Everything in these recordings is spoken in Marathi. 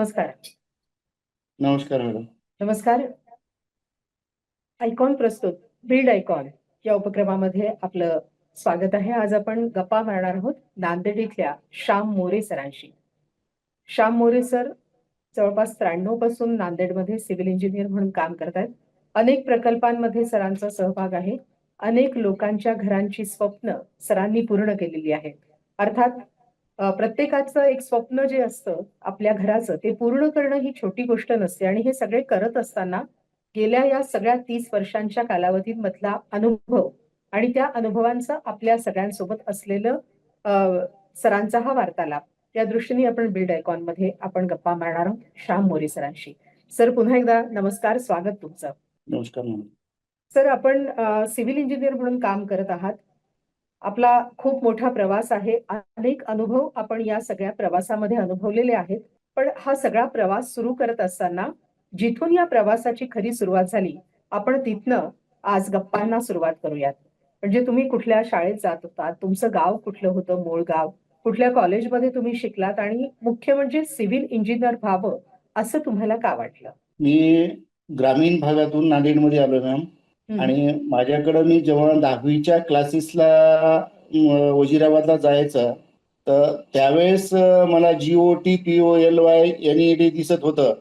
नमस्कार. नमस्कार मॅडम. नमस्कार. आयकॉन प्रस्तुत बिल्ड आयकॉन या उपक्रमामध्ये आपलं स्वागत आहे. आज आपण गप्पा मारणार आहोत नांदेड इथल्या श्याम मोरे सरांशी. श्याम मोरे सर जवळपास 93 पासून नांदेडमध्ये सिव्हिल इंजिनियर म्हणून काम करतात. अनेक प्रकल्पांमध्ये सरांचा सहभाग आहे. अनेक लोकांच्या घरांची स्वप्न सरांनी पूर्ण केलेली आहेत. अर्थात प्रत्येकाचं एक स्वप्न जे असतं आपल्या घराचं ते पूर्ण करणं ही छोटी गोष्ट नसते आणि हे सगळे करत असताना गेल्या या सगळ्या 30 वर्षांच्या कालावधीमधला अनुभव आणि त्या अनुभवांचं आपल्या सगळ्यांसोबत असलेलं सरांचा हा वार्तालाप त्या दृष्टीने आपण बिल्ड आयकॉन मध्ये आपण गप्पा मारणार आहोत श्याम मोरे सरांशी. सर पुन्हा एकदा नमस्कार, स्वागत तुमचं. नमस्कार मॅडम. सर आपण सिव्हिल इंजिनियर म्हणून काम करत आहात. आपला खूप मोठा प्रवास आहे. अनेक अनुभव आपण या सगळ्या प्रवासामध्ये अनुभवलेले आहेत. पण हा सगळा प्रवास सुरू करत असताना जिथून या प्रवासाची खरी सुरुवात झाली आपण तिथनं आज गप्पांना सुरुवात करूयात. म्हणजे तुम्ही कुठल्या शाळेत जात होता, तुमचं गाव कुठलं होतं, मूळ गाव कुठल्या कॉलेजमध्ये तुम्ही शिकलात आणि मुख्य म्हणजे सिव्हिल इंजिनियर व्हावं असं तुम्हाला का वाटलं? मी ग्रामीण भागातून नांदेडमध्ये आलो मॅम. आणि माझ्याकडं मी जेव्हा 10वीच्या क्लासेसला वजिराबादला जायचं तर त्यावेळेस मला GOT POLY NED दिसत होतं,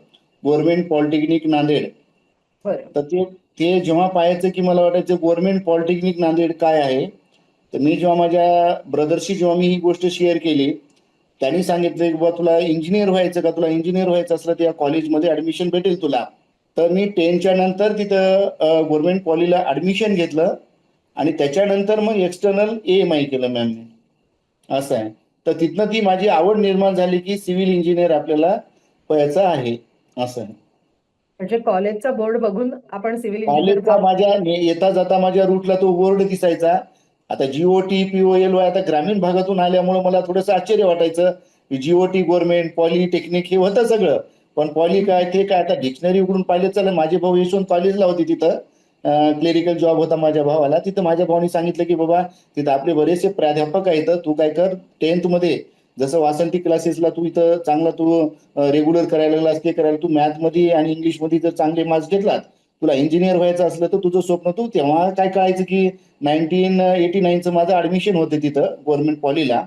गव्हर्नमेंट पॉलिटेक्निक नांदेड. तर ते जेव्हा पाहायचं की मला वाटायचं गव्हर्नमेंट पॉलिटेक्निक नांदेड काय आहे. तर मी जेव्हा माझ्या ब्रदरशी जेव्हा मी ही गोष्ट शेअर केली त्यांनी सांगितलं की बाबा तुला इंजिनियर व्हायचं का, तुला इंजिनियर व्हायचं असलं तर या कॉलेजमध्ये ऍडमिशन भेटेल तुला. तर मी 10च्या नंतर तिथं गव्हर्नमेंट पॉलीला ऍडमिशन घेतलं आणि त्याच्यानंतर मग एक्सटर्नल AMI केलं मॅम. असं आहे. तर तिथनं ती माझी आवड निर्माण झाली की सिव्हिल इंजिनियर आपल्याला व्हायचं आहे. असं आहे. म्हणजे कॉलेजचा बोर्ड बघून आपण सिव्हिल इंजिनियर कॉलेजचा माझ्या येता जाता माझ्या रूटला तो बोर्ड दिसायचा. आता GOT POLY आता ग्रामीण भागातून आल्यामुळे मला थोडंसं आश्चर्य वाटायचं की GOT गव्हर्नमेंट पॉलिटेक्निक हे होतं सगळं, पण पॉली काय ते काय. आता डिक्शनरी उघडून पाहिलं चला. माझे भाऊ यशवंत कॉलेजला होते, तिथं क्लेरिकल जॉब होता माझ्या भावाला. तिथं माझ्या भावाने सांगितलं की बाबा तिथं आपले बरेचसे प्राध्यापक आहेत, तू काय कर 10th मध्ये जसं वासंती क्लासेसला तू इथं चांगला तू रेग्युलर करायला लागलास ते करायला, तू मॅथमध्ये आणि इंग्लिशमध्ये जर चांगले मार्क्स घेतलात, तुला इंजिनियर व्हायचं असलं तर तुझं स्वप्न तू. तेव्हा काय कळायचं की 1989चं माझं ऍडमिशन होतं तिथं गव्हर्नमेंट पॉलीला.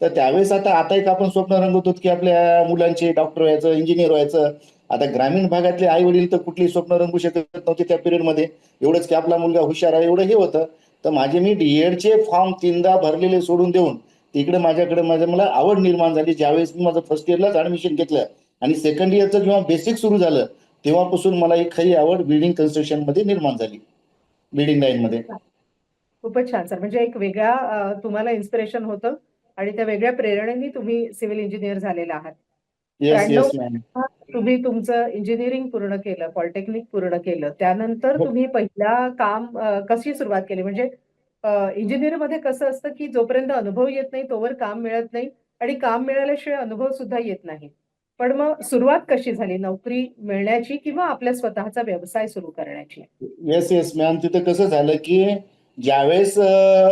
तर त्यावेळेस आता एक आपण स्वप्न रंगत होतो की आपल्या मुलांचे डॉक्टर व्हायचं, इंजिनियर व्हायचं. आता ग्रामीण भागातले आई वडील तर कुठली स्वप्न रंगू शकत नव्हते त्या पिरियडमध्ये. एवढंच की आपला मुलगा हुशार आहे एवढं हे होतं. तर माझे मी DEDचे फॉर्म 3दा भरलेले सोडून देऊन तिकडे माझ्याकडे मला आवड निर्माण झाली ज्यावेळेस मी माझं फर्स्ट इयरलाच ऍडमिशन घेतलं. आणि सेकंड इयरचं जेव्हा बेसिक सुरू झालं तेव्हापासून मला एक खरी आवड बिल्डिंग कन्स्ट्रक्शन मध्ये निर्माण झाली, बिल्डिंग लाईन मध्ये. खूपच छान सर. म्हणजे एक वेगळ्या तुम्हाला इन्स्पिरेशन होतं आणि त्या वेगळ्या प्रेरणेने तुम्ही सिव्हिल इंजिनियर झालेला आहात. Yes ma'am. तुम्ही तुमचं इंजिनिअरिंग पूर्ण केलं, पॉलिटेक्निक पूर्ण केलं, त्यानंतर तुम्ही पहिला काम कशी सुरुवात केली? म्हणजे इंजिनिअर मध्ये कसं असतं की जोपर्यंत अनुभव येत नाही तोवर काम मिळत नाही आणि काम मिळाल्याशिवाय अनुभव सुद्धा येत नाही. पण मग सुरुवात कशी झाली नोकरी मिळण्याची किंवा आपल्या स्वतःचा व्यवसाय सुरू करण्याची? Yes ma'am. तिथं कसं झालं की ज्यावेळेस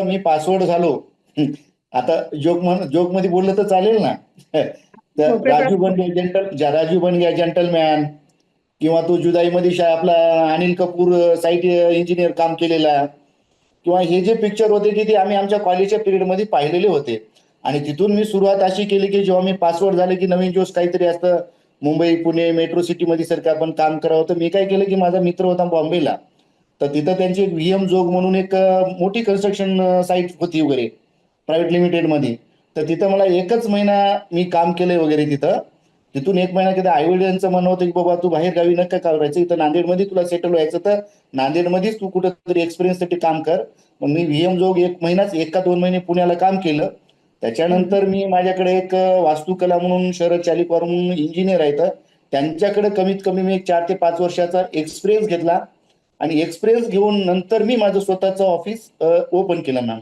मी पासवर्ड झालो, आता जोक मध्ये बोललं तर चालेल ना. तर राजू बन गया जेंटलमॅन, किंवा तो जुदाईमध्ये आपला अनिल कपूर साईट इंजिनियर काम केलेला, किंवा हे जे पिक्चर होते की ते आम्ही आमच्या कॉलेजच्या पिरियडमध्ये पाहिलेले होते. आणि तिथून मी सुरुवात अशी केली की जेव्हा मी पासवर्ड झाले की नवीन जोश काहीतरी असतं, मुंबई पुणे मेट्रो सिटीमध्ये सारखं आपण काम करावं. तर मी काय केलं की माझा मित्र होता बॉम्बेला, तर तिथं त्यांची एक VM जोग म्हणून एक मोठी कन्स्ट्रक्शन साईट होती वगैरे प्रायव्हेट लिमिटेडमध्ये. तर तिथं मला 1च महिना मी काम केलंय वगैरे तिथं. तिथून 1 महिना कधी आईवडिलांचं म्हणणं होतं की बाबा तू बाहेर गावी नका करायचं, इथं नांदेडमध्ये तुला सेटल व्हायचं तर नांदेडमध्येच तू कुठंतरी एक्सपिरियन्ससाठी काम कर. मग मी VM जोग 1 महिनाच 1 का 2 महिने पुण्याला काम केलं. त्याच्यानंतर मी माझ्याकडे एक वास्तुकला म्हणून शरद चालिकवार म्हणून इंजिनियर आहेत, त्यांच्याकडे कमीत कमी मी 4 ते 5 वर्षाचा एक्सपिरियन्स घेतला. आणि एक्सपिरियन्स घेऊन नंतर मी माझं स्वतःचं ऑफिस ओपन केलं मॅम.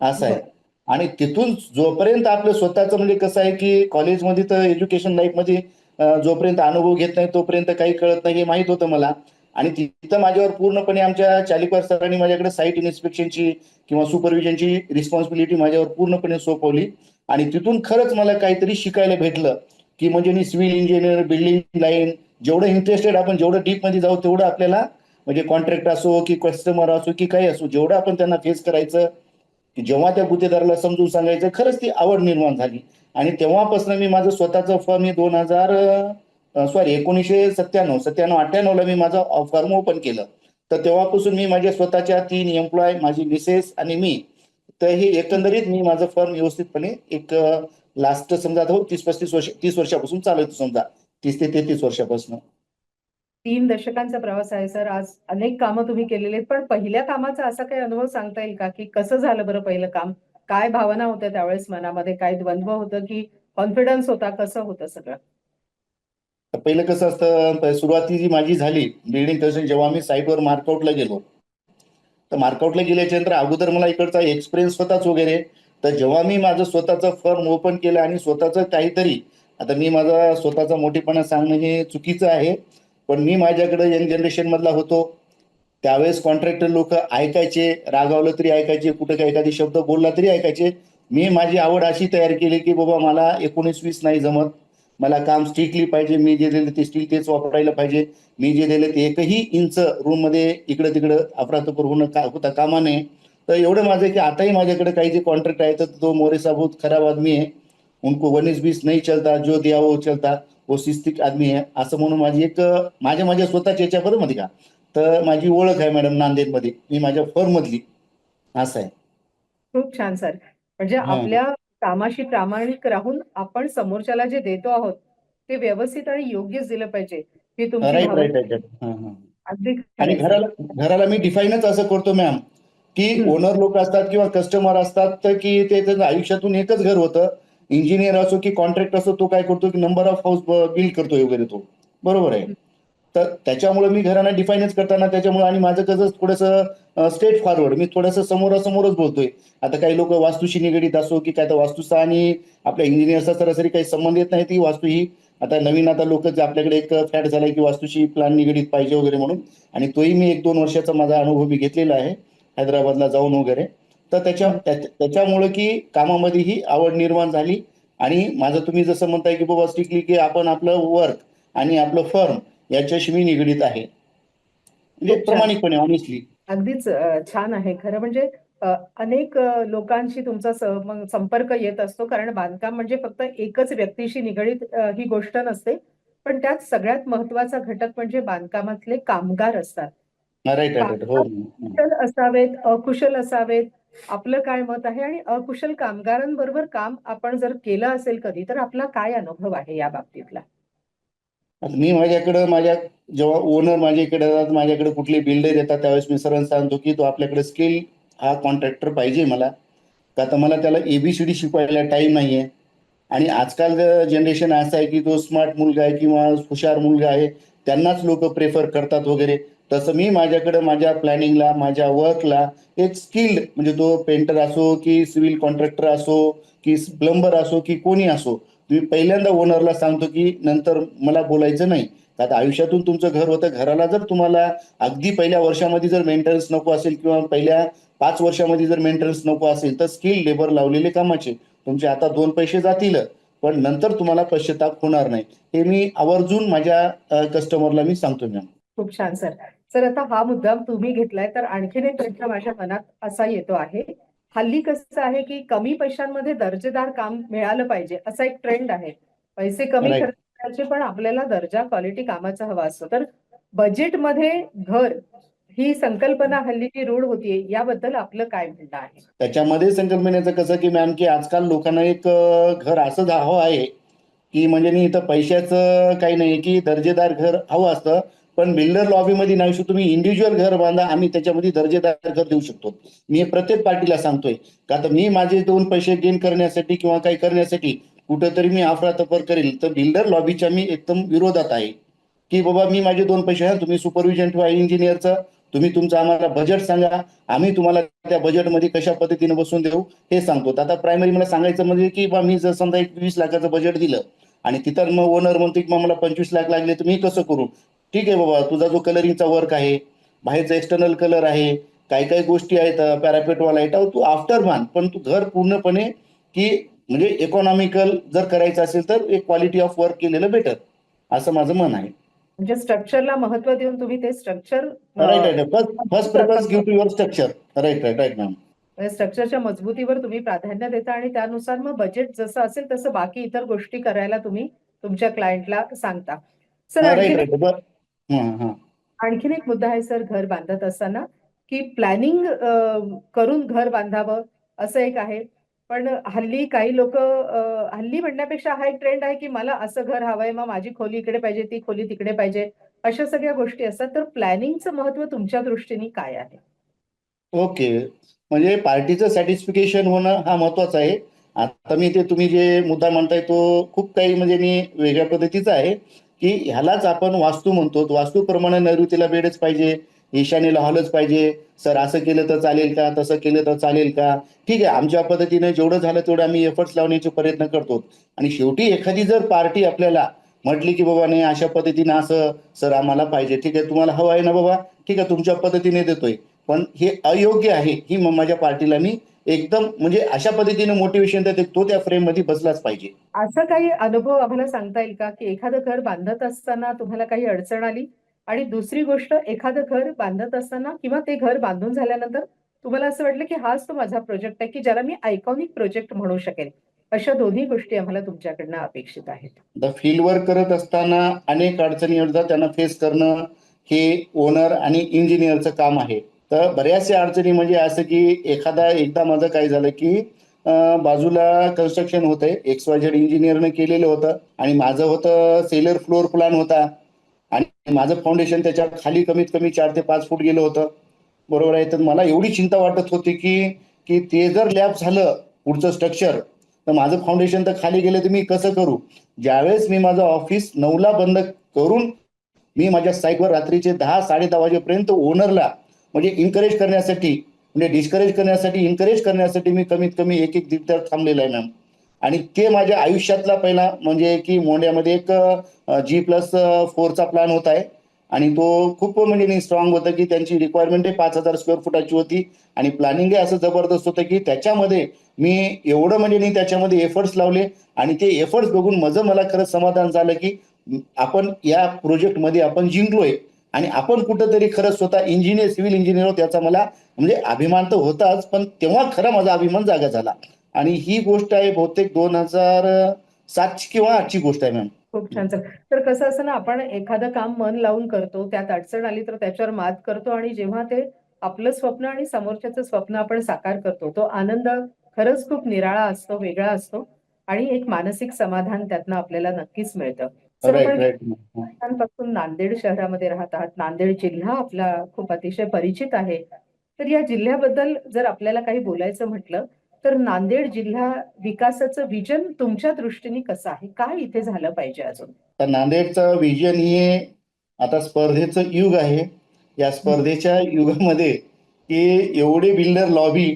असं आहे. आणि तिथून जोपर्यंत आपलं स्वतःचं म्हणजे कसं आहे की कॉलेजमध्ये तर एज्युकेशन लाईफमध्ये जोपर्यंत अनुभव घेत नाही तोपर्यंत काही कळत नाही हे माहित होतं मला. आणि तिथं माझ्यावर पूर्णपणे आमच्या चालिकवार सरांनी माझ्याकडे साईट इन्स्पेक्शनची किंवा सुपरविजनची रिस्पॉन्सिबिलिटी माझ्यावर पूर्णपणे सोपवली. आणि तिथून खरंच मला काहीतरी शिकायला भेटलं की म्हणजे सिव्हिल इंजिनियर, बिल्डिंग लाईन, जेवढं इंटरेस्टेड आपण जेवढं डीप मध्ये जाऊ तेवढं आपल्याला म्हणजे कॉन्ट्रॅक्ट असो की कस्टमर असो की काही असो, जेवढं आपण त्यांना फेस करायचं, की जेव्हा त्या गुत्तेदाराला समजून सांगायचं, खरंच ती आवड निर्माण झाली. आणि तेव्हापासून मी माझं स्वतःचं फर्म मी 1997-98ला मी माझं फर्म ओपन केलं. तर तेव्हापासून मी माझ्या स्वतःच्या 3 एम्प्लॉय, माझी मिसेस आणि मी, तर हे एकंदरीत मी माझं फर्म व्यवस्थितपणे एक लास्ट समजा आता 30-35 वर्ष, 30 वर्षापासून चालवतो समजा, 30 ते 33 वर्षापासून. 3 दशकांचा प्रवास आहे सर. आज अनेक कामं तुम्ही केलेली आहेत, पण पहिल्या कामाचा असा काही अनुभव सांगता येईल का, की कसं झालं बरं पहिलं काम? काय भावना होत्या त्यावेळेस मनामध्ये? काय द्वंद्व होतं की कॉन्फिडन्स होता? कसं होतं सगळं? तर पहिलं कसं असतं, सुरुवाती जी माझी झाली बिल्डिंग कन्स्ट्रक्शन, जेव्हा मी साईटवर मार्कआउटला गेलो, तर मार्कआउटला गेल्याच्या नंतर अगोदर मला इकडचा एक्सपिरियन्स होताच वगैरे. तर जेव्हा मी माझं स्वतःचं फर्म ओपन केलं आणि स्वतःचं काहीतरी, आता मी माझा स्वतःचा मोठेपणा सांगणं हे चुकीचं आहे, पण मी माझ्याकडे यंग जनरेशन मधला होतो. त्यावेळेस कॉन्ट्रॅक्टर लोक ऐकायचे, रागावलं तरी ऐकायचे, कुठं काही एखादी शब्द बोलला तरी ऐकायचे. मी माझी आवड अशी तयार केली की बाबा मला 19-20 नाही जमत, मला काम स्ट्रिक्टली पाहिजे, मी जे दिलं ते स्टील तेच वापरायला पाहिजे, मी जे दिलं ते एकही इंच रूम मध्ये इकडं तिकडं अफरातफर होता कामा नये. तर एवढं माझं की आताही माझ्याकडे काही जे कॉन्ट्रॅक्ट आहे तर तो मोरे साहब बहुत खराब आदमी आहे, उनको 19-20 नहीं चलता, जो दिया वो चलता, वो शिस्तिक आदमी आहे, असं म्हणून माझी एक माझ्या माझ्या स्वतःच्या याच्याबरोबर मध्ये का, तर माझी ओळख आहे मॅडम नांदेडमध्ये, मी माझ्या फर्म मधली, असं आहे. खूप छान सर. म्हणजे हा, आपल्या कामाशी प्रामाणिक राहून आपण समोरच्याला जे देतो आहोत, ते व्यवस्थित आणि योग्यच दिलं पाहिजे. ही तुमची राईट भावना राईट राईट. हा हा. अगदी आणि खरंय सर. घराला घराला मी डिफाईनच असं करतो मॅम, की हं. ओनर लोक असतात किंवा कस्टमर असतात, तर की ते त्याचं आयुष्यातून एकच घर होतं. इंजिनियर असो की कॉन्ट्रॅक्ट असो, तो काय करतो की नंबर ऑफ हाऊस बिल्ड करतो वगैरे तो, बरोबर आहे. हं. तर त्याच्यामुळे मी घराला डिफाईनच करताना त्याच्यामुळे, आणि माझं कसं थोडंसं स्ट्रेट फॉरवर्ड, मी थोडंसं समोरासमोरच बोलतोय. आता काही लोक वास्तूशी निगडीत असो की काय, तर वास्तूचा आणि आपल्या इंजिनियरचा सरासरी काही संबंध येत नाही. ती वास्तू ही आता नवीन, आता लोक आपल्याकडे एक फॅट झालाय की वास्तूशी प्लॅन निगडीत पाहिजे वगैरे म्हणून, आणि तोही मी 1-2 वर्षाचा माझा अनुभव मी घेतलेला आहे हैदराबादला जाऊन वगैरे. तर हं. त्याच्यामुळे की कामामध्ये ही आवड निर्माण झाली. आणि माझं तुम्ही जसं म्हणताय की बाबा स्ट्रिक्टली की आपण आपलं वर्क आणि आपलं फर्म याच्याशी मी निगडीत आहे, म्हणजे खूप छान. प्रामाणिकपणे ऑनेस्टली. अगदीच छान आहे. खरं म्हणजे अनेक लोकांशी तुमचा संपर्क येत असतो. कारण बांधकाम म्हणजे फक्त एकच व्यक्तीशी निगडीत ही गोष्ट नसते. पण त्यात सगळ्यात महत्त्वाचा घटक म्हणजे बांधकामातले कामगार असतात. Right right right. हो. कामगार कुशल असावेत, अकुशल असावेत. आपलं काय मत आहे? आणि अकुशल कामगारांबरोबर काम आपण जर केलं असेल कधी, तर आपला काय अनुभव आहे या बाबतीतला? आता मी माझ्याकडे माझ्या, जेव्हा ओनर माझ्याकडे येतात, माझ्याकडे कुठले बिल्डर येतात, त्यावेळेस मी सरांना सांगतो की तो आपल्याकडे स्किल हा कॉन्ट्रॅक्टर पाहिजे मला, का तर मला त्याला एबीसीडी शिकवायला टाइम नाहीये. आणि आजकाल जनरेशन असं आहे की जो स्मार्ट मुलगा आहे किंवा हुशार मुलगा आहे त्यांनाच लोक प्रेफर करतात वगैरे. तसं मी माझ्याकडे माझ्या प्लॅनिंगला, माझ्या वर्कला एक स्किल्ड, म्हणजे तो पेंटर असो की सिव्हिल कॉन्ट्रॅक्टर असो की प्लंबर असो की कोणी असो, तुम्ही पहिल्यांदा ओनरला सांगतो की नंतर मला बोलायचं नाही. आता आयुष्यातून तुमचं घर होतं, घराला जर तुम्हाला अगदी पहिल्या वर्षामध्ये जर मेंटेनन्स नको असेल किंवा पहिल्या 5 वर्षामध्ये जर मेंटेनन्स नको असेल, तर स्किल लेबर लावलेले कामाचे तुमचे आता 2 पैसे जातील, पण नंतर तुम्हाला पश्चाताप होणार नाही. हे मी आवर्जून माझ्या कस्टमरला मी सांगतो मॅम. खूप छान सर. सर आता हा मुद्दा तुम्ही घेतलाय तर आणखीन एक प्रश्न माझ्या मनात असा येतो आहे. हल्ली कसं आहे की कमी पैशांमध्ये दर्जेदार काम मिळालं पाहिजे असा एक ट्रेंड आहे. पैसे कमी राईट. खर्च करायचे पण आपल्याला दर्जा क्वालिटी कामाचा हवा असतो. तर बजेटमध्ये घर ही संकल्पना हल्लीची रूढ होतीये याबद्दल आपलं काय म्हणणं आहे? त्याच्यामध्ये संकल्पनेचं कसं की मॅम, की आजकाल लोकांना एक घर असं हवं आहे की म्हणजे नाही, इथं पैशाचं काही नाही की दर्जेदार घर हवं असतं, पण बिल्डर लॉबीमध्ये नाही, तुम्ही इंडिव्हिज्युअल घर बांधा, आम्ही त्याच्यामध्ये दर्जेदार घर देऊ शकतो. मी हे प्रत्येक पार्टीला सांगतोय, का तर मी माझे 2 पैसे गेन करण्यासाठी किंवा काही करण्यासाठी कुठेतरी मी अफरातफर करेल, तर बिल्डर लॉबीच्या मी एकदम विरोधात आहे. की बाबा मी माझे 2 पैसे, हा तुम्ही सुपरविजन ठेवा इंजिनियरचं, तुम्ही तुमचं आम्हाला बजेट सांगा, आम्ही तुम्हाला त्या बजेटमध्ये कशा पद्धतीने बसून देऊ हे सांगतो. आता प्रायमरी मला सांगायचं म्हणजे की बा मी जर समजा एक 20 लाखाचं बजेट दिलं आणि तिथं मग ओनर म्हणतो की मला 25 लाख लागले, तर मी कसं करू? ठीक आहे बाबा, तुझा जो कलरिंगचा वर्क आहे, बाहेरचा एक्सटर्नल कलर आहे, काही काही गोष्टी आहेत, पॅरापेटवाला आहे, तू आफ्टर बांध, पण तू घर पूर्णपणे की म्हणजे इकॉनॉमिकल जर करायचं असेल तर एक क्वालिटी ऑफ वर्क केलेलं बेटर, असं माझं मन आहे. म्हणजे स्ट्रक्चरला महत्व देऊन तुम्ही ते structure right right first preference give to your structure. Right right right ma'am. स्ट्रक्चरच्या मजबूतीवर तुम्ही प्राधान्य देता आणि त्यानुसार मग बजेट जसं असेल तसं बाकी इतर गोष्टी करायला तुम्ही तुमच्या क्लायंटला सांगता. सर राईट राईट बर. आणखीन एक मुद्दा आहे सर, घर बांधत असताना की प्लॅनिंग करून घर बांधावं असं एक आहे. पण हल्ली काही लोक हल्ली म्हणण्यापेक्षा हा एक ट्रेंड आहे की मला असं घर हवंय, मग माझी खोली इकडे पाहिजे, ती खोली तिकडे पाहिजे, अशा सगळ्या गोष्टी असतात. तर प्लॅनिंगचं महत्व तुमच्या दृष्टीने काय आहे? ओके, म्हणजे पार्टीचं सॅटिस्फिकेशन होणं हा महत्वाचा आहे. आता मी ते तुम्ही जे मुद्दा म्हणताय तो खूप काही म्हणजे मी वेगळ्या पद्धतीचा आहे की ह्यालाच आपण वास्तू म्हणतो. वास्तूप्रमाणे नैऋतीला बेडच पाहिजे, ईशान्येला हॉलच पाहिजे. सर असं केलं तर चालेल का, तसं केलं तर चालेल का? ठीक आहे, आमच्या पद्धतीने जेवढं झालं तेवढं आम्ही एफर्ट्स लावण्याचे प्रयत्न करतो. आणि शेवटी एखादी जर पार्टी आपल्याला म्हटली की बाबा नाही अशा पद्धतीने असं सर आम्हाला पाहिजे, ठीक आहे तुम्हाला हवं आहे ना बाबा, ठीक आहे तुमच्या पद्धतीने देतोय, पण हे अयोग्य आहे ही माझ्या पार्टीला मी एकदम म्हणजे अशा पद्धतीने मोटिवेशन देते, तो त्या फ्रेम मध्ये बसलाच पाहिजे. असा काही अनुभव आम्हाला सांगता येईल का की एखादं घर बांधत असताना तुम्हाला काही अडचण आली, आणि दुसरी गोष्ट एखादं घर बांधत असताना किंवा ते घर बांधून झाल्यानंतर तुम्हाला असं वाटलं की हाच तो माझा प्रोजेक्ट आहे की ज्याला मी आयकॉनिक प्रोजेक्ट म्हणू शकेल? अशा दोन्ही गोष्टी आम्हाला तुमच्याकडनं अपेक्षित आहेत. द फील्ड वर्क करत असताना अनेक अडचणी येतात, त्यांना फेस करणं हे ओनर आणि इंजिनियरचं काम आहे. तर बऱ्याचशा अडचणी म्हणजे असं की एकदा माझं काय झालं की बाजूला कन्स्ट्रक्शन होतंय, XYZ इंजिनियरने केलेलं होतं आणि माझं होतं सेलर फ्लोअर प्लॅन होता आणि माझं फाउंडेशन त्याच्या खाली कमीत कमी 4 ते 5 फूट गेलं होतं. बरोबर आहे. तर मला एवढी चिंता वाटत होती की की ते जर लॅप झालं पुढचं स्ट्रक्चर, तर माझं फाउंडेशन तर खाली गेलं तर मी कसं करू? ज्यावेळेस मी माझं ऑफिस 9ला बंद करून मी माझ्या साईटवर रात्रीचे 10-10:30 वाजेपर्यंत ओनरला म्हणजे इन्करेज करण्यासाठी, म्हणजे डिस्करेज करण्यासाठी, इन्करेज करण्यासाठी मी कमीत कमी 1-1 दीड तास थांबलेला आहे मॅम. आणि ते माझ्या आयुष्यातला पहिला म्हणजे की मोंड्यामध्ये एक G+4चा प्लॅन होत आहे आणि तो खूप म्हणजे स्ट्रॉंग होतं की त्यांची रिक्वायरमेंट 5,000 स्क्वेअर फुटाची होती आणि प्लॅनिंग असं जबरदस्त होतं की त्याच्यामध्ये मी एवढं म्हणजे त्याच्यामध्ये एफर्ट्स लावले आणि ते एफर्ट्स बघून मला खरंच समाधान झालं की आपण या प्रोजेक्टमध्ये आपण जिंकलोय आणि आपण कुठंतरी खरंच स्वतः इंजिनियर, सिव्हिल इंजिनियर आहोत याचा मला म्हणजे अभिमान तर होताच, पण तेव्हा खरा माझा अभिमान जागा झाला. आणि ही गोष्ट आहे बहुतेक 2007 किंवा 8ची गोष्ट आहे मॅम. खूप छान सर. तर कसं असं ना, आपण एखादं काम मन लावून करतो, त्यात अडचण आली तर त्याच्यावर मात करतो आणि जेव्हा ते आपलं स्वप्न आणि समोरच्याचं स्वप्न आपण साकार करतो, तो आनंद खरंच खूप निराळा असतो, वेगळा असतो आणि एक मानसिक समाधान त्यातनं आपल्याला नक्कीच मिळतं. सर, राईट आपण राईट. वर्षांपासून नांदेड शहरामध्ये राहत आहात. नांदेड जिल्हा आपला खूप अतिशय परिचित आहे. तर या जिल्ह्याबद्दल जर आपल्याला काही बोलायचं म्हटलं, तर नांदेड जिल्हा विकासाचं विजन तुमच्या दृष्टीने कसं आहे? काय इथे झालं पाहिजे अजून? तर नांदेडचं विजन हे आता स्पर्धेचं युग आहे. या स्पर्धेच्या युगामध्ये की एवढे बिल्डर लॉबी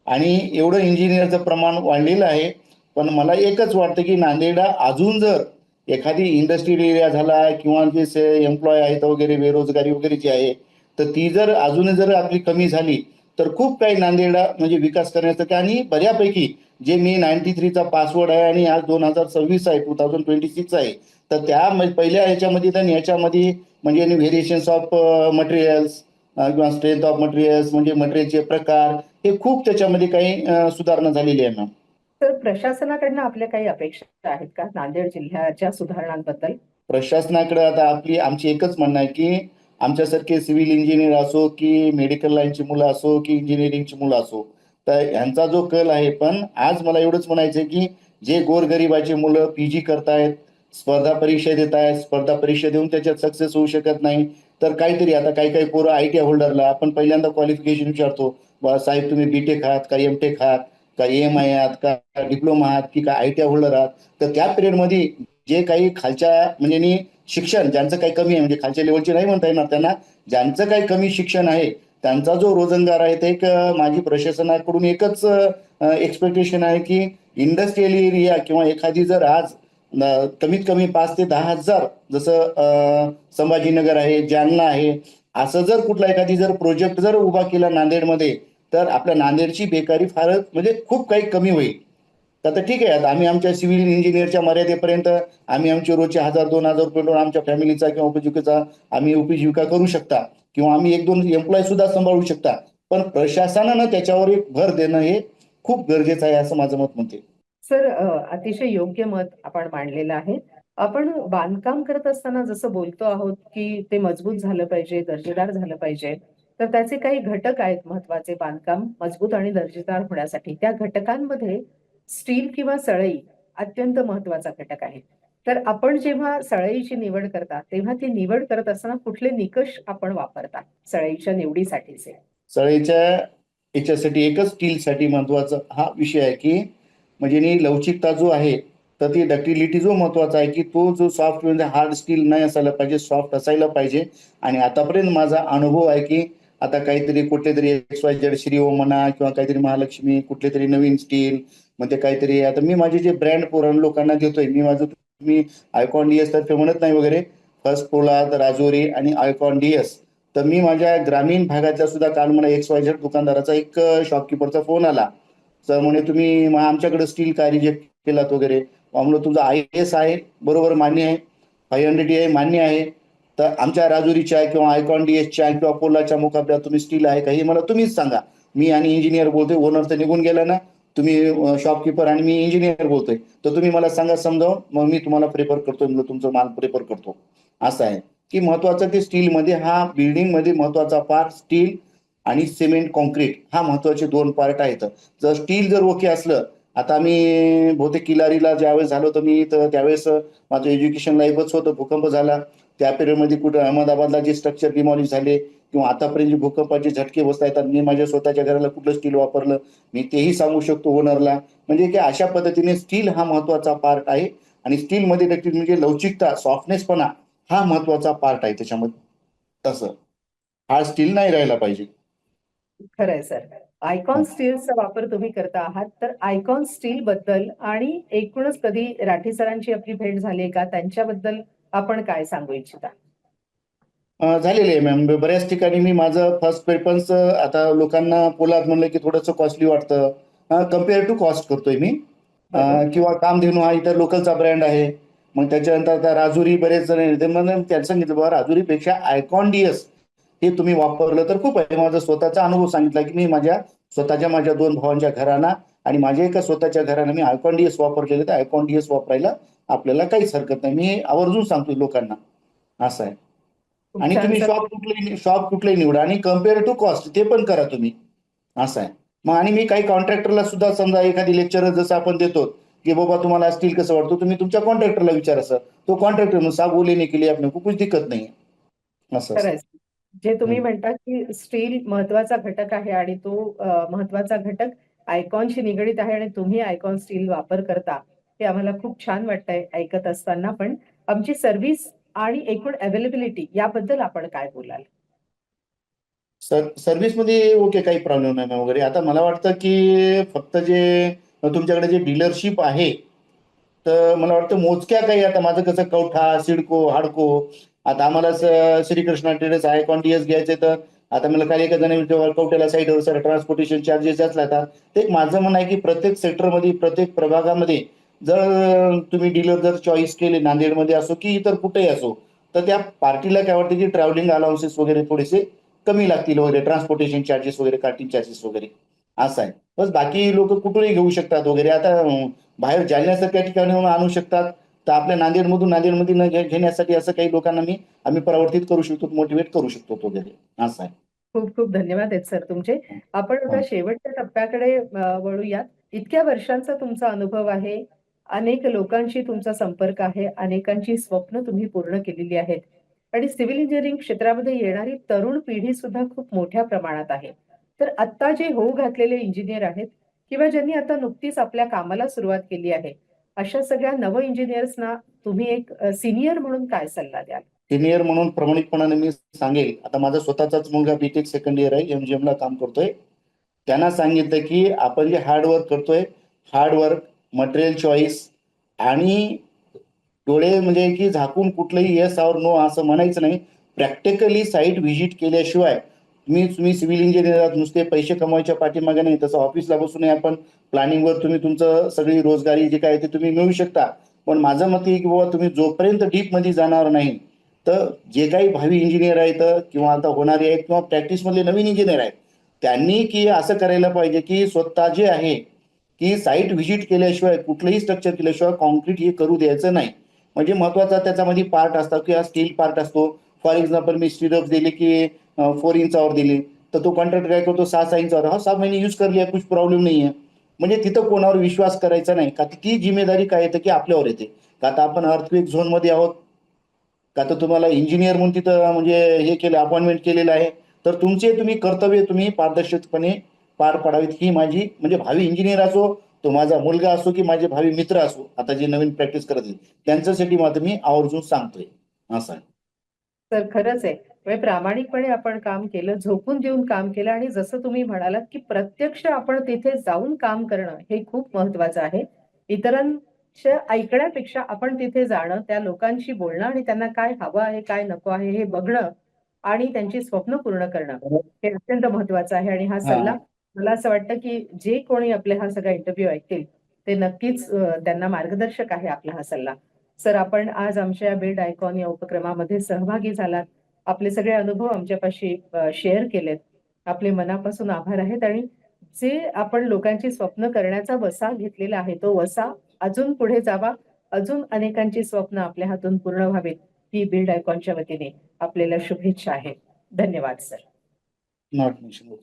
आणि एवढं इंजिनियरचं प्रमाण वाढलेलं आहे. पण मला एकच वाटतं की नांदेडला अजून जर एखादी इंडस्ट्रियल एरिया झाला किंवा जे एम्प्लॉय आहेत वगैरे, बेरोजगारी वगैरे जी आहे, तर ती जर अजून जर आपली कमी झाली तर खूप काही नांदेडला म्हणजे विकास करण्याचं. आणि बऱ्यापैकी जे मी 93चा पासवर्ड आहे आणि आज 2026 आहे, 2026 आहे, तर त्या पहिल्या ह्याच्यामध्ये तर ह्याच्यामध्ये म्हणजे व्हेरिएशन्स ऑफ मटेरियल्स किंवा स्ट्रेंथ ऑफ मटेरियल्स म्हणजे मटेरियलचे प्रकार हे खूप त्याच्यामध्ये काही सुधारणा झालेली आहे मॅम. तर प्रशासनाकडनं आपल्या काही अपेक्षा आहेत का नांदेड जिल्ह्याच्या सुधारणांबद्दल? प्रशासनाकडे आता आमची एकच म्हणणं आहे की आमच्यासारखे सिव्हिल इंजिनियर असो की मेडिकल लाईनची मुलं असो की इंजिनिअरिंगची मुलं असो, तर यांचा जो कल आहे, पण आज मला एवढंच म्हणायचं आहे की जे गोरगरिबाचे मुलं PG करतायत, स्पर्धा परीक्षा देत आहेत, स्पर्धा परीक्षा देऊन त्याच्यात सक्सेस होऊ शकत नाही, तर काहीतरी आता काही काही पोरं ITI होल्डरला आपण पहिल्यांदा क्वालिफिकेशन विचारतो, साहेब तुम्ही BTech आहात का, MTech आहात का, EMI आहात का, डिप्लोमा आहात की का ITI होल्डर आहात. तर त्या पिरियडमध्ये जे काही खालच्या म्हणजे शिक्षण ज्यांचं काही कमी आहे, म्हणजे खालच्या लेवलचे नाही म्हणता येणार त्यांना, ज्यांचं काही कमी शिक्षण आहे त्यांचा जो रोजगार आहे ते एक माझी प्रशासनाकडून एकच एक्सपेक्टेशन आहे की इंडस्ट्रियल एरिया किंवा एखादी जर आज कमीत कमी 5 ते 10 हजार जसं संभाजीनगर आहे, जालना आहे, असं जर कुठला एखादी जर प्रोजेक्ट जर उभा केला नांदेडमध्ये, तर आपल्या नांदेडची बेकारी फारच म्हणजे खूप काही कमी होईल. तर आता ठीक आहे, आता आम्ही आमच्या सिव्हिल इंजिनियरच्या मर्यादेपर्यंत आम्ही आमचे रोजचे 1,000-2,000 रुपये आमच्या फॅमिलीचा किंवा उपजीविकेचा आम्ही उपजीविका करू शकता किंवा आम्ही 1-2 एम्प्लॉय सुद्धा सांभाळू शकता. पण प्रशासनानं त्याच्यावर एक भर देणं हे खूप गरजेचं आहे असं माझं मत म्हणते. सर, अतिशय योग्य मत आपण मांडलेलं आहे. आपण बांधकाम करत असताना जसं बोलतो आहोत, की ते मजबूत झालं पाहिजे, दर्जेदार झालं पाहिजे. तर त्याचे काही घटक आहेत महत्त्वाचे बांधकाम मजबूत आणि दर्जेदार होण्यासाठी. त्या घटकांमध्ये स्टील किंवा सळई अत्यंत महत्त्वाचा घटक आहे. तर आपण जेव्हा सळईची निवड करता, तेव्हा ती निवड करत असताना कुठले निकष आपण वापरता सळईच्या निवडीसाठीचे? सळईच्या याच्यासाठी एकच स्टीलसाठी महत्वाचा हा विषय आहे की म्हणजे लवचिकता जो आहे तर ती डक्टिलिटी जो महत्वाचा आहे की तो जो सॉफ्ट म्हणजे हार्ड स्टील नाही असायला पाहिजे, सॉफ्ट असायला पाहिजे. आणि आतापर्यंत माझा अनुभव आहे की आता काहीतरी कुठले तरी XYZ श्रीओम म्हणा किंवा काहीतरी महालक्ष्मी कुठले तरी नवीन स्टील म्हणजे काहीतरी आता मी माझे जे ब्रँड पुराण लोकांना देतोय मी आयकॉन DS तर्फे म्हणत नाही वगैरे, फर्स्ट पोलाद, राजोरी आणि आयकॉन DS. तर मी माझ्या ग्रामीण भागातल्या सुद्धा काल मला XYZ दुकानदाराचा एक शॉपकीपरचा फोन आला. तर म्हणे तुम्ही आमच्याकडे स्टील काय रिजेक्ट केलात वगैरे. म्हणलं तुमचा IS आहे बरोबर मान्य आहे, 500 DI मान्य आहे. तर आमच्या राजुरीच्या किंवा आयकॉन DSच्या किंवा पोलाच्या मुकाबल्यात तुम्ही स्टील आहे का हे मला तुम्हीच सांगा. मी आणि इंजिनियर बोलतोय, ओनर तर निघून गेला ना, तुम्ही शॉपकीपर आणि मी इंजिनियर बोलतोय. तर तुम्ही मला सांगा समजावून, मग मी तुम्हाला प्रेफर करतो, म्हणजे तुमचं माल प्रेफर करतो. असं आहे की महत्वाचं ते स्टीलमध्ये हा बिल्डिंगमध्ये महत्वाचा पार्ट स्टील आणि सिमेंट कॉन्क्रीट हा महत्वाचे 2 पार्ट आहेत. जर स्टील जर ओके असलं, आता मी बहुतेक किलारीला ज्यावेळेस झालो तर मी तर त्यावेळेस माझं एज्युकेशन लाईफच होतं, भूकंप झाला त्या पिरियडमध्ये कुठं अहमदाबादला जे स्ट्रक्चर डिमॉलिश झाले किंवा आतापर्यंत जे भूकंपाचे झटके बसता येतात, मी माझ्या स्वतःच्या घराला कुठलं स्टील वापरलं मी तेही सांगू शकतो ओनरला. म्हणजे की अशा पद्धतीने स्टील हा महत्वाचा पार्ट आहे आणि स्टीलमध्ये म्हणजे लवचिकता, सॉफ्टनेसपणा हा महत्वाचा पार्ट आहे त्याच्यामध्ये. तसं हा स्टील नाही राहायला पाहिजे. खरंय सर. आयकॉन स्टीलचा वापर तुम्ही करता आहात, तर आयकॉन स्टील बद्दल आणि एकूणच कधी राठी सरांची आपली भेट झाली का? त्यांच्याबद्दल आपण काय सांगू इच्छिता? झालेली आहे मॅम. बऱ्याच ठिकाणी मी माझं फर्स्ट प्रेफरन्स आता लोकांना पोलाद म्हणलं की थोडंसं कॉस्टली वाटतं. कम्पेअर टू कॉस्ट करतोय मी. किंवा कामधेनू हा इतर लोकलचा ब्रँड आहे. मग त्याच्यानंतर आता राजुरी बरेच जण आहेत. त्यांना सांगितलं बाबा राजुरीपेक्षा आयकॉन DS हे तुम्ही वापरलं तर खूप आहे. माझा स्वतःचा अनुभव सांगितला की मी माझ्या 2 भावांच्या घरांना आणि माझ्या एका स्वतःच्या घरानं मी आयकॉन DS वापरलेलं, तर आयकॉन DS वापरायला आपल्याला काहीच हरकत नाही. मी आवर्जून सांगतो लोकांना. असं आहे. खूप आणि छान तुम्ही सर. शॉप कुठलाही निवडा आणि कम्पेअर टू कॉस्ट ते पण करा तुम्ही. असं आहे. मग आणि मी काही कॉन्ट्रॅक्टरला सुद्धा समजा एखादी लेक्चर जसं आपण देतो की बाबा तुम्हाला स्टील कसं वाटतं, तुम्ही तुमच्या कॉन्ट्रॅक्टरला विचारा सर. तो कॉन्ट्रॅक्टर साब बोलने के लिए आपने को कुछ दिक्कत नाही असं असतं. खरंय. जे तुम्ही म्हणता की स्टील महत्वाचा घटक आहे आणि तो महत्वाचा घटक आयकॉनशी निगडीत आहे आणि तुम्ही आयकॉन स्टील वापर करता, हे आम्हाला खूप छान वाटतंय ऐकत असताना. पण आमची सर्व्हिस आणि एकूण अवेलेबिलिटी याबद्दल आपण काय बोलाल? सर्व्हिसमध्ये ओके, काही प्रॉब्लेम नाही वगैरे. आता मला वाटतं की फक्त जे तुमच्याकडे जे डीलरशिप आहे, तर मला वाटतं मोजक्या काही आता माझं कसं कवठा, सिडको, हाडको, आता आम्हाला श्रीकृष्णा ट्रेडर्स आयकॉन DS घ्यायचे तर आता मला काही एका जण कवट्याला साईडवर ट्रान्सपोर्टेशन चार्जेस जास्त लागतात. ते एक माझं म्हणणं आहे की प्रत्येक सेक्टरमध्ये, प्रत्येक प्रभागामध्ये जर तुम्ही डीलर जर चॉईस केले, नांदेडमध्ये असो की इतर कुठेही असो, तर त्या पार्टीला काय वाटतं की ट्रॅव्हलिंग अलाउन्सेस वगैरे थोडेसे कमी लागतील वगैरे, ट्रान्सपोर्टेशन चार्जेस वगैरे, कार्टिंग चार्जेस वगैरे. असं आहे. बस बाकी लोक कुठूनही घेऊ शकतात वगैरे. आता बाहेर जालन्यासारख्या ठिकाणी आणू शकतात, तर आपल्या नांदेडमध्ये न घेण्यासाठी असं काही लोकांना आम्ही परावर्तित करू शकतो, मोटिवेट करू शकतो वगैरे. असं आहे. खूप खूप धन्यवाद आहेत सर तुमचे. आपण आता हं. शेवटच्या टप्प्याकडे वळूयात. इतक्या वर्षांचा तुमचा अनुभव आहे. अनेक लोकांशी तुमचा संपर्क आहे. अनेकांची स्वप्न तुम्ही पूर्ण केलेली आहेत. आणि सिव्हिल इंजिनिअरिंग क्षेत्रामध्ये येणारी तरुण पिढी सुद्धा खूप मोठ्या प्रमाणात आहे. तर आत्ता जे होऊ घातलेले इंजिनियर आहेत किंवा ज्यांनी आता नुकतीच आपल्या कामाला सुरुवात केली आहे, अशा सगळ्या नव इंजिनियर्सना तुम्ही एक सीनियर म्हणून काय सल्ला द्याल? सिनियर म्हणून प्रामाणिकपणाने मी सांगेल, आता माझा स्वतःचाच मुलगा BTech सेकंड इयर आहे, MGM ला काम करतोय. त्यांना सांगितलं की आपण जे हार्डवर्क करतोय, हार्डवर्क, मटेरियल चॉईस आणि डोळे म्हणजे की झाकून कुठलंही येस और नो असं म्हणायचं नाही. प्रॅक्टिकली साईट व्हिजिट केल्याशिवाय तुम्ही सिव्हिल इंजिनियर आहात, नुसते पैसे कमवायच्या पाठीमागे नाही, तसं ऑफिसला बसूनही आपण प्लॅनिंगवर तुम्ही तुमचं सगळी रोजगारी जे काय ते तुम्ही मिळवू शकता. पण माझं मत आहे की बाबा तुम्ही जोपर्यंत डीप मध्ये जाणार नाही, तर जे काही भावी इंजिनियर आहेत किंवा आता होणारे आहेत किंवा प्रॅक्टिस मधले नवीन इंजिनियर आहेत, त्यांनी की असं करायला पाहिजे की स्वतः जे आहे की साईट व्हिजिट केल्याशिवाय, कुठलंही स्ट्रक्चर केल्याशिवाय कॉन्क्रीट हे करू द्यायचं नाही. म्हणजे महत्वाचा त्याच्यामध्ये पार्ट असतो किंवा स्टील पार्ट असतो. फॉर एक्झाम्पल मी स्टीरअप दिले की 4 इंचावर दिली, तर तो कॉन्ट्रॅक्टर काय करतो 6 इंचावर, हा 6 महिने यूज कर लिया, कुछ प्रॉब्लेम नाही आहे. म्हणजे तिथं कोणावर विश्वास करायचा नाही, का ती जिम्मेदारी काय येते की आपल्यावर येते. का आता आपण अर्थक्वेक झोन मध्ये आहोत, का तर तुम्हाला इंजिनियर म्हणून तिथं म्हणजे हे केलं, अपॉइंटमेंट केलेलं आहे, तर तुम्ही कर्तव्य तुम्ही पारदर्शकपणे पार पाडावीत, ही माझी म्हणजे भावी इंजिनियर असो, तो माझा मुलगा असो की माझे भावी मित्र असो, आता जे नवीन प्रॅक्टिस करत आहेत त्यांच्यासाठी मात्र मी आवर्जून सांगतोय असं आहे. तर खरंच आहे. म्हणजे प्रामाणिकपणे आपण काम केलं, झोकून देऊन काम केलं आणि जसं तुम्ही म्हणालात, की प्रत्यक्ष आपण तिथे जाऊन काम करणं हे खूप महत्वाचं आहे. इतरांच्या ऐकण्यापेक्षा आपण तिथे जाणं, त्या लोकांशी बोलणं आणि त्यांना काय हवं आहे, काय नको आहे हे बघणं आणि त्यांची स्वप्न पूर्ण करणं हे अत्यंत महत्वाचं आहे. आणि हा सल्ला हा, मला असं वाटतं, की जे कोणी आपले हा सगळा इंटरव्ह्यू ऐकतील, ते नक्कीच त्यांना मार्गदर्शक आहे आपला हा सल्ला. सर, आपण आज आमच्या बिल्ड आयकॉन या उपक्रमामध्ये सहभागी झालात. आपले सगळे अनुभव आमच्यापाशी शेअर केलेत. आपले मनापासून आभार आहेत आणि जे आपण लोकांची स्वप्न करण्याचा वसा घेतलेला आहे, तो वसा अजून पुढे जावा, अजून अनेकांची स्वप्न आपल्या हातून पूर्ण व्हावीत, ही बिल्ड आयकॉनच्या वतीने आपल्याला शुभेच्छा आहेत. धन्यवाद सर. Not mention.